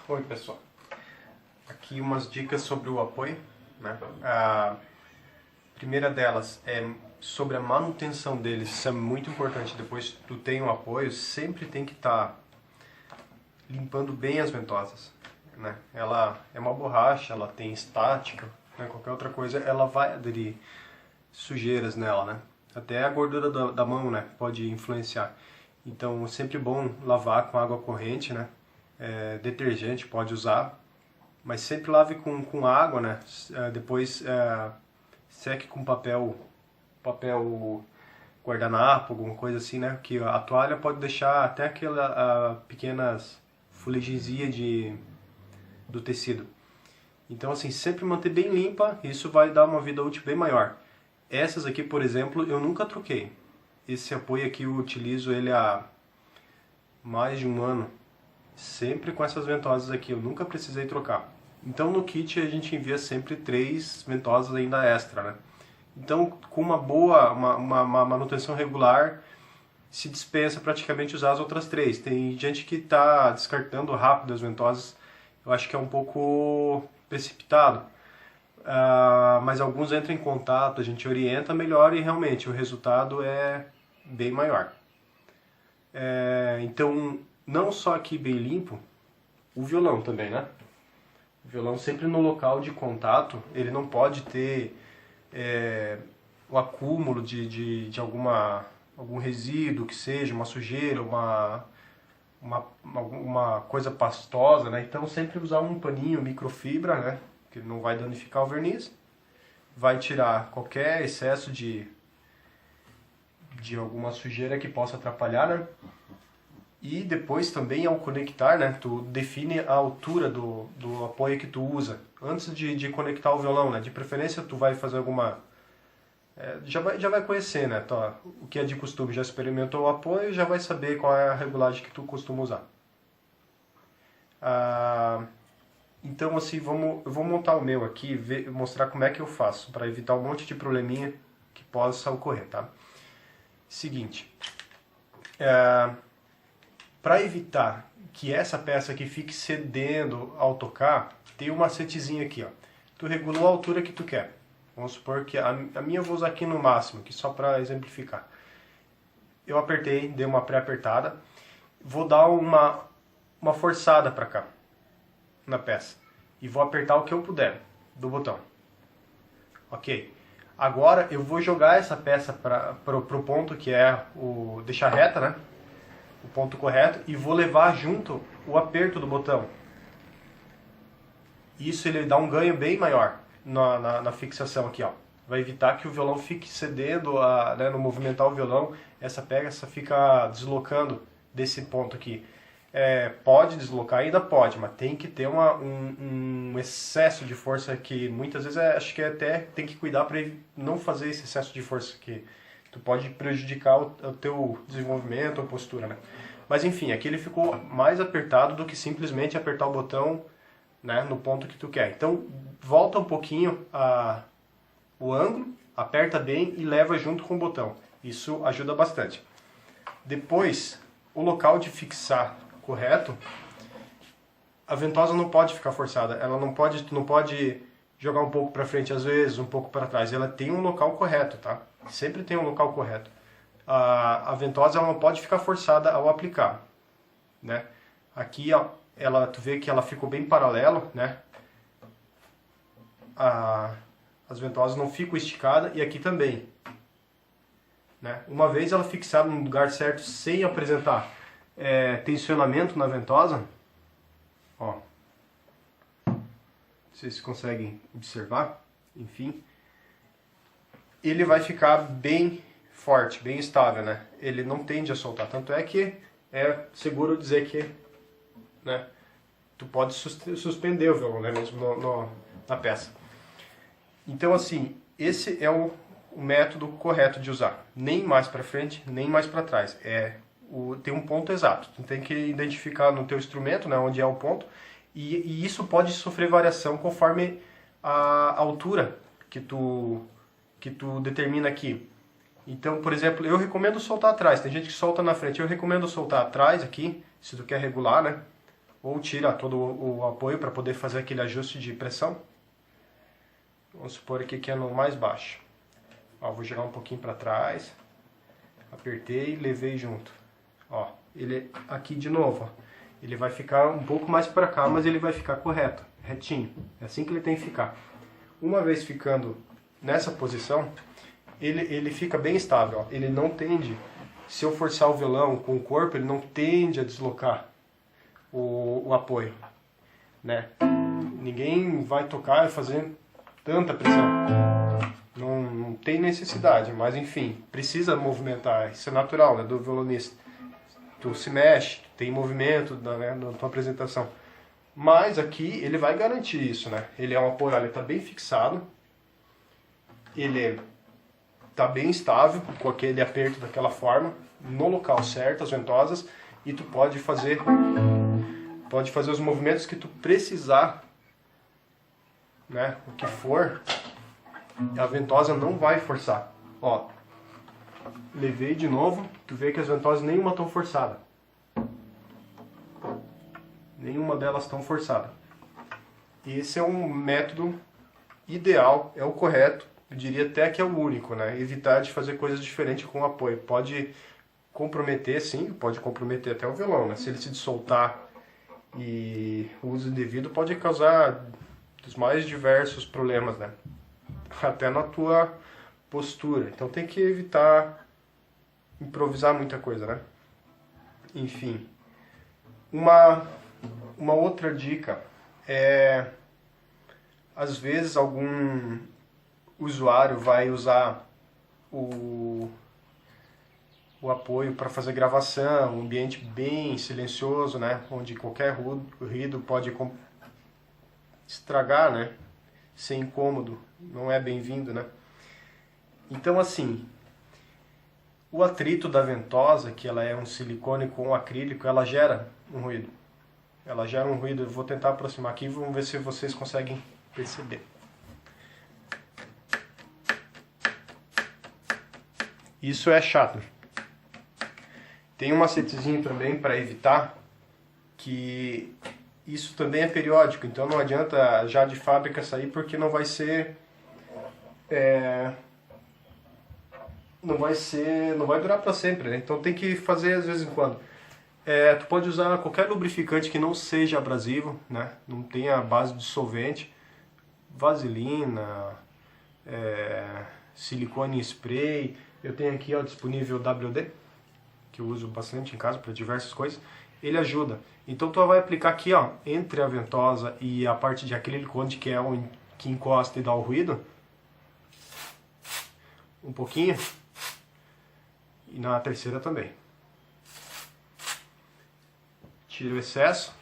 Oi pessoal, aqui umas dicas sobre o apoio, né? A primeira delas é sobre a manutenção deles, isso é muito importante. Depois que tu tem um apoio, sempre tem que estar limpando bem as ventosas, né? Ela é uma borracha, ela tem estática, né? Qualquer outra coisa ela vai aderir sujeiras nela, né? Até a gordura da mão, né? Pode influenciar. Então, sempre bom lavar com água corrente, né? Detergente pode usar, mas sempre lave com água, né? Depois seque com papel guardanapo, alguma coisa assim, né? Que a toalha pode deixar até aquelas pequenas fuligenzinhas do tecido. Então, assim, sempre manter bem limpa, isso vai dar uma vida útil bem maior. Essas aqui, por exemplo, eu nunca troquei. Esse apoio aqui eu utilizo ele há mais de um ano. Sempre com essas ventosas aqui, eu nunca precisei trocar. Então no kit a gente envia sempre 3 ventosas ainda extra, né? Então com uma manutenção regular, se dispensa praticamente usar as outras 3. Tem gente que está descartando rápido as ventosas, eu acho que é um pouco precipitado. Mas alguns entram em contato, a gente orienta melhor e realmente o resultado é bem maior. Então, não só aqui bem limpo, o violão também, né? O violão sempre no local de contato, ele não pode ter o acúmulo de algum resíduo que seja, uma sujeira, uma coisa pastosa, né? Então sempre usar um paninho microfibra, né? Que não vai danificar o verniz, vai tirar qualquer excesso de alguma sujeira que possa atrapalhar, né? E depois também ao conectar, né, tu define a altura do apoio que tu usa. Antes de conectar o violão, né, de preferência tu vai fazer alguma... já vai conhecer, né, o que é de costume, já experimentou o apoio, já vai saber qual é a regulagem que tu costuma usar. Então assim, eu vou montar o meu aqui, mostrar como é que eu faço, para evitar um monte de probleminha que possa ocorrer, tá? Seguinte, para evitar que essa peça aqui fique cedendo ao tocar, tem um macetezinho aqui, ó. Tu regulou a altura que tu quer. Vamos supor que a minha eu vou usar aqui no máximo, aqui só para exemplificar. Eu apertei, dei uma pré-apertada, vou dar uma forçada para cá, na peça. E vou apertar o que eu puder do botão. Ok? Agora eu vou jogar essa peça para o ponto que é deixar reta, né? O ponto correto, e vou levar junto o aperto do botão. Isso ele dá um ganho bem maior na fixação aqui, ó. Vai evitar que o violão fique cedendo, né, no movimentar o violão, essa peça fica deslocando desse ponto aqui. Pode deslocar, ainda pode, mas tem que ter um excesso de força que muitas vezes acho que até tem que cuidar para não fazer esse excesso de força que tu pode prejudicar o teu desenvolvimento ou postura, né? Mas enfim, aqui ele ficou mais apertado do que simplesmente apertar o botão, né, no ponto que tu quer. Então volta um pouquinho o ângulo, aperta bem e leva junto com o botão. Isso ajuda bastante. Depois, o local de fixar correto, a ventosa não pode ficar forçada. Tu não pode jogar um pouco para frente às vezes, um pouco para trás. Ela tem um local correto, tá? Sempre tem um local correto. A ventosa ela não pode ficar forçada ao aplicar, né? Aqui, ó, tu vê que ela ficou bem paralelo, né? As ventosas não ficam esticadas e aqui também, né? Uma vez ela fixada no lugar certo sem apresentar tensionamento na ventosa, ó, vocês conseguem observar, enfim, ele vai ficar bem forte, bem estável, né? Ele não tende a soltar, tanto é que é seguro dizer que, né, tu pode suspender o violão, né, mesmo na peça. Então assim, esse é o método correto de usar, nem mais para frente, nem mais para trás. Tem um ponto exato, tu tem que identificar no teu instrumento, né, onde é o ponto, e isso pode sofrer variação conforme a altura que tu determina aqui. Então, por exemplo, eu recomendo soltar atrás. Tem gente que solta na frente. Eu recomendo soltar atrás aqui, se tu quer regular, né? ou tira todo o apoio para poder fazer aquele ajuste de pressão. Vamos supor aqui que é no mais baixo. Ó, vou girar um pouquinho para trás, apertei, levei junto. Ó, ele aqui de novo, ó, ele vai ficar um pouco mais para cá, mas ele vai ficar correto, retinho. É assim que ele tem que ficar. Uma vez ficando nessa posição, ele fica bem estável. Ó. Ele não tende, se eu forçar o violão com o corpo, ele não tende a deslocar o apoio, né? Ninguém vai tocar e fazer tanta pressão. Não tem necessidade, mas enfim, precisa movimentar. Isso é natural, né, do violonista. Tu se mexe, tem movimento, né, na tua apresentação. Mas aqui ele vai garantir isso, né? Ele é um apoio, olha, ele está bem fixado. Ele está bem estável, com aquele aperto daquela forma, no local certo, as ventosas, e tu pode fazer os movimentos que tu precisar, né? O que for, a ventosa não vai forçar. Ó, levei de novo, tu vê que as ventosas nenhuma estão forçadas. Nenhuma delas estão forçadas. Esse é um método ideal, é o correto. Eu diria até que é o único, né? Evitar de fazer coisas diferentes com o apoio. Pode comprometer, sim, pode comprometer até o violão, né? Se ele se soltar e o uso indevido pode causar os mais diversos problemas, né? Até na tua postura. Então tem que evitar improvisar muita coisa, né? Enfim. Uma outra dica é, às vezes algum usuário vai usar o apoio para fazer gravação, um ambiente bem silencioso, né, onde qualquer ruído pode estragar, né, ser incômodo, não é bem-vindo, né. Então assim, o atrito da ventosa, que ela é um silicone com acrílico, ela gera um ruído. Ela gera um ruído, eu vou tentar aproximar aqui, vamos ver se vocês conseguem perceber. Isso é chato. Tem um macetezinho também para evitar, que isso também é periódico, então não adianta já de fábrica sair, porque não vai durar para sempre, né? Então tem que fazer às vezes em quando. Tu pode usar qualquer lubrificante que não seja abrasivo, né? Não tenha base de solvente, vaselina, silicone spray. Eu tenho aqui, ó, disponível WD, que eu uso bastante em casa para diversas coisas. Ele ajuda. Então tu vai aplicar aqui, ó, entre a ventosa e a parte de acrílico, onde que é onde que encosta e dá o ruído, um pouquinho, e na terceira também. Tira o excesso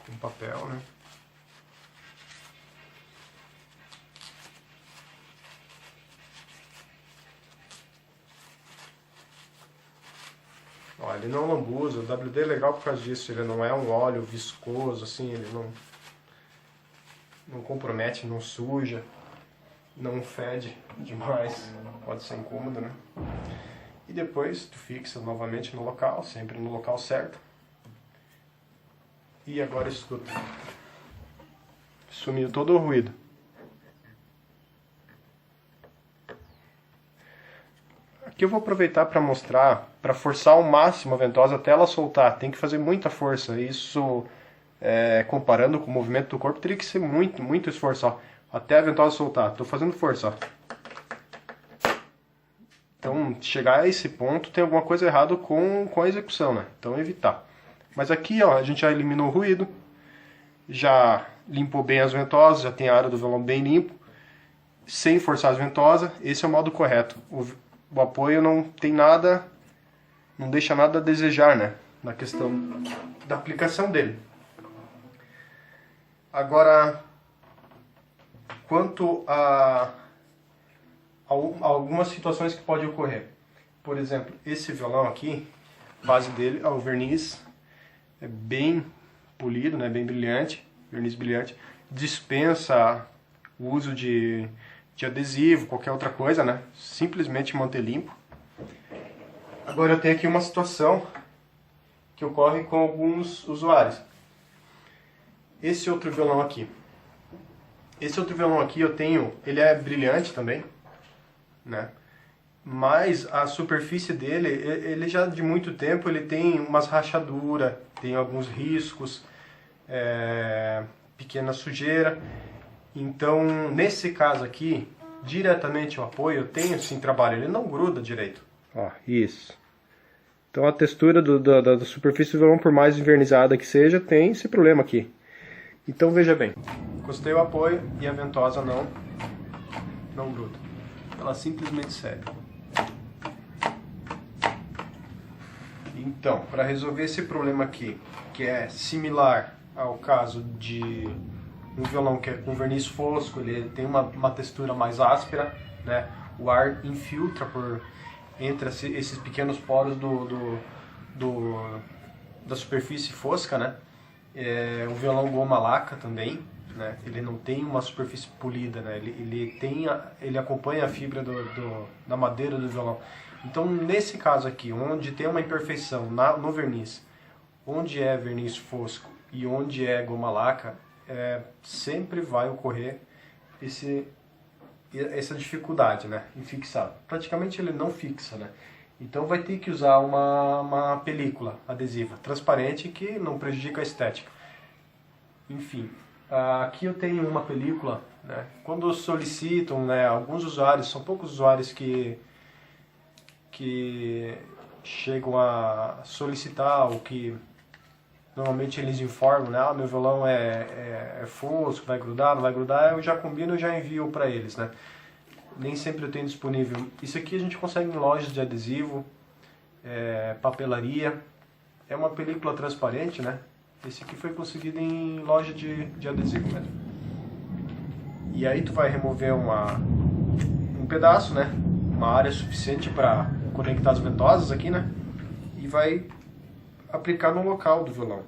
com papel, né? Ó, ele não lambuza, o WD é legal por causa disso, ele não é um óleo viscoso, assim, ele não compromete, não suja, não fede demais, pode ser incômodo, né? E depois tu fixa novamente no local, sempre no local certo. E agora escuta. Sumiu todo o ruído. Aqui eu vou aproveitar para mostrar, para forçar ao máximo a ventosa até ela soltar. Tem que fazer muita força. Isso, comparando com o movimento do corpo, teria que ser muito, muito esforço. Ó, até a ventosa soltar. Estou fazendo força, ó. Então, chegar a esse ponto tem alguma coisa errada com a execução, né? Então, evitar. Mas aqui, ó, a gente já eliminou o ruído, já limpou bem as ventosas, já tem a área do violão bem limpo, sem forçar as ventosas. Esse é o modo correto. O apoio não tem nada, não deixa nada a desejar, né? Na questão da aplicação dele. Agora, quanto a algumas situações que podem ocorrer. Por exemplo, esse violão aqui, a base dele, o verniz é bem polido, né, bem brilhante, verniz brilhante, dispensa o uso de adesivo, qualquer outra coisa, né, simplesmente manter limpo. Agora eu tenho aqui uma situação que ocorre com alguns usuários. Esse outro violão aqui. Esse outro violão aqui eu tenho, ele é brilhante também, né? Mas a superfície dele, ele já de muito tempo, ele tem umas rachaduras, tem alguns riscos, pequena sujeira. Então, nesse caso aqui, diretamente o apoio, eu tenho sim trabalho, ele não gruda direito. Ó, isso. Então a textura da superfície do violão, por mais envernizada que seja, tem esse problema aqui. Então veja bem, encostei o apoio e a ventosa não gruda. Ela simplesmente cede. Então, para resolver esse problema aqui, que é similar ao caso de um violão que é com verniz fosco, ele tem uma textura mais áspera, né? O ar infiltra entre esses pequenos poros da superfície fosca, né? O violão goma laca também, né? Ele não tem uma superfície polida, né? Ele acompanha a fibra da madeira do violão. Então, nesse caso aqui, onde tem uma imperfeição no verniz, onde é verniz fosco e onde é goma laca, sempre vai ocorrer essa dificuldade, né, em fixar. Praticamente ele não fixa, né? Então vai ter que usar uma película adesiva transparente que não prejudica a estética. Enfim, aqui eu tenho uma película, né? Quando solicitam, né, alguns usuários, são poucos usuários que chegam a solicitar o que normalmente eles informam, né? Meu violão é fosco, vai grudar, não vai grudar, eu já combino e já envio para eles, né? Nem sempre eu tenho disponível. Isso aqui a gente consegue em lojas de adesivo, papelaria. É uma película transparente, né? Esse aqui foi conseguido em loja de adesivo mesmo. E aí tu vai remover um pedaço, né? Uma área suficiente para conectar as ventosas aqui, né? E vai aplicar no local do violão,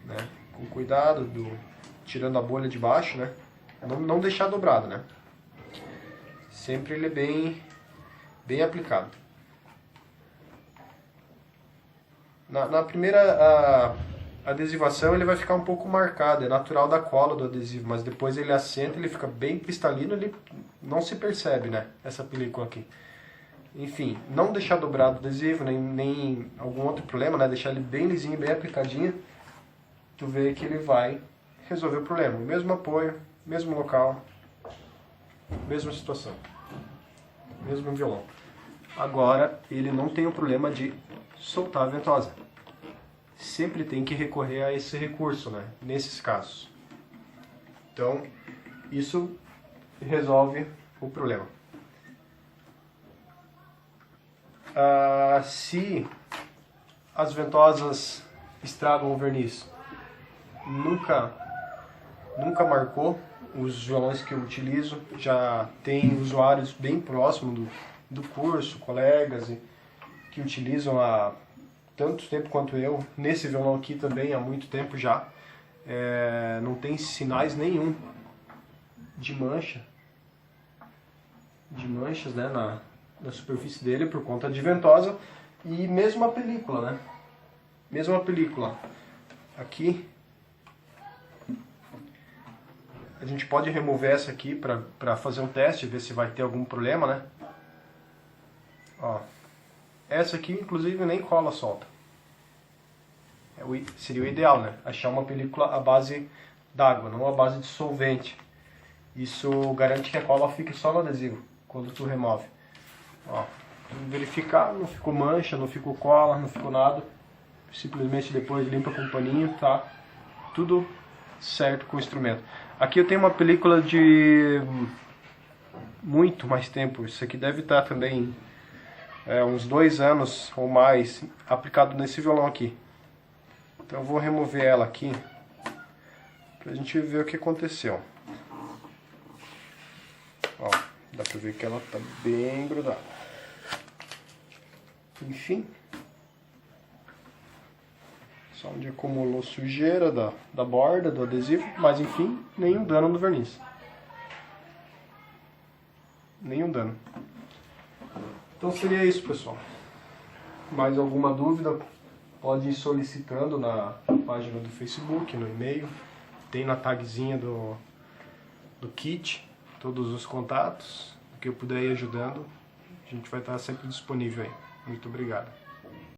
né? Com cuidado, tirando a bolha de baixo, né? Não deixar dobrado, né? Sempre ele é bem aplicado. Na primeira adesivação ele vai ficar um pouco marcado, é natural da cola do adesivo, mas depois ele assenta, ele fica bem cristalino, ele não se percebe, né? Essa película aqui. Enfim, não deixar dobrado o adesivo, nem algum outro problema, né? Deixar ele bem lisinho, bem aplicadinho. Tu vê que ele vai resolver o problema. Mesmo apoio, mesmo local, mesma situação. Mesmo violão. Agora, ele não tem o problema de soltar a ventosa. Sempre tem que recorrer a esse recurso, né? Nesses casos. Então, isso resolve o problema. Se as ventosas estragam o verniz, nunca marcou. Os violões que eu utilizo, já tem usuários bem próximos do curso, colegas que utilizam há tanto tempo quanto eu. Nesse violão aqui também há muito tempo já. Não tem sinais nenhum de manchas, né, na superfície dele por conta de ventosa. E mesmo a película, né? Mesmo a película aqui, a gente pode remover essa aqui para fazer um teste, ver se vai ter algum problema, né? Ó, essa aqui inclusive nem cola solta. Seria o ideal, né? Achar uma película à base d'água, não à base de solvente. Isso garante que a cola fique só no adesivo quando tu remove. Ó, verificar, não ficou mancha, não ficou cola, não ficou nada. Simplesmente depois limpa com um paninho, tá? Tudo certo com o instrumento. Aqui eu tenho uma película de muito mais tempo. Isso aqui deve estar também uns 2 anos ou mais aplicado nesse violão aqui. Então eu vou remover ela aqui pra gente ver o que aconteceu. Ó, dá pra ver que ela tá bem grudada. Enfim, só onde acumulou sujeira da borda do adesivo, mas enfim, nenhum dano no verniz. Nenhum dano. Então seria isso, pessoal. Mais alguma dúvida, pode ir solicitando na página do Facebook, no e-mail, tem na tagzinha do kit todos os contatos, o que eu puder ir ajudando, a gente vai estar sempre disponível aí. Muito obrigado.